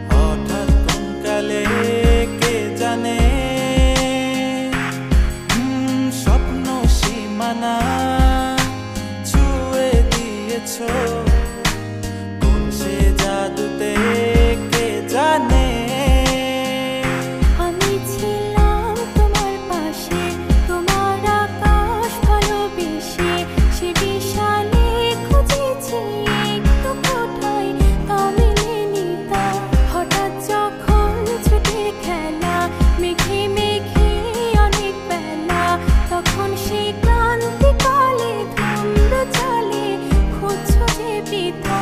হঠাৎ কোন কালে কে জানে স্বপ্ন সীমানা ছুঁয়ে দিয়েছ কোন সে জাদুতে কে জানে আমি ছিলাম তোমার পাশে তোমার আকাশ ভালোবেসে সে বিশালে খুঁজেছি একটু কোথায় তা মেলেনি তা হঠাৎ যখন ছুটে খেলা মেঘে মেঘে অনেক বেলা তখন সে ক্রান্তিকালে ধুম্র চালে খুঁজছো যে পিতা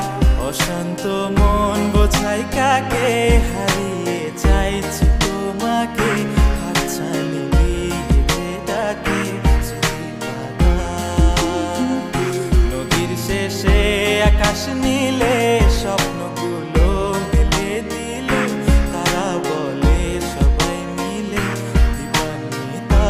অশান্ত মন বোঝাই কাকে হারিয়ে চাইছি তোমাকে হাতছানি দিয়ে ডাকে নদীর শেষে আকাশ নীলে স্বপ্নগুলো মেলে দিলে তারা বলে সবাই মিলে দিবানিতা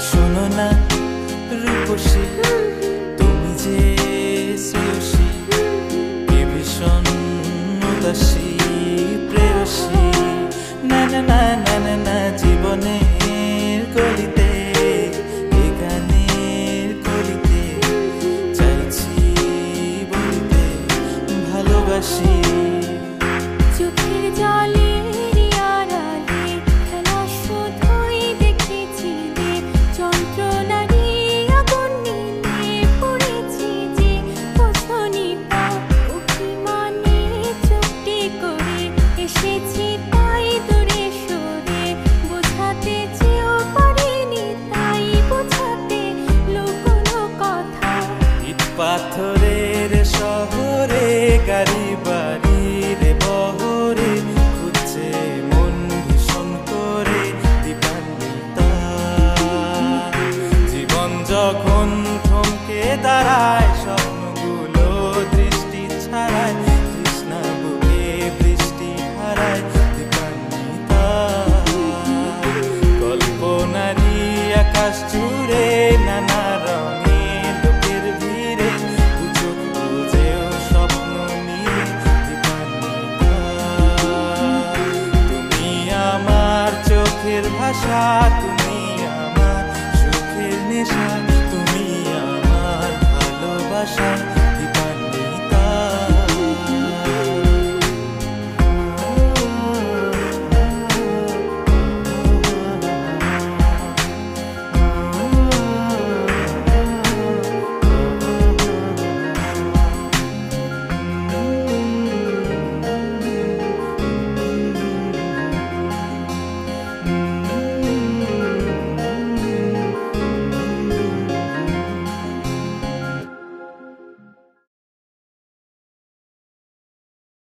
শোনো না রূপসী তুমি যে শ্রেয়সী কে ভীষণ উদাসী প্রেয়সী না না না না না না জীবনের গলিতে এ গানের কলিতে চাইছি বলতে ভালোবাসি চোখের জলের আড়ালে খেলা শুধুই দেখেছি রে যন্ত্রণারই আগুন নিয়ে পড়েছি যে বোঝনি তা অভিমানে চুপটি করে এসেছি তাই দূরে সরে বোঝাতে চেয়েও পারিনি তাই বোঝাতে লুকোনো কথা ইট পাথরের শহরে গাড়ি বাড়ির বহরে খুঁজছে মন ভীষণ করে দিবানিতা জীবন যখন থমকে দাঁড়ায় স্বপ্ন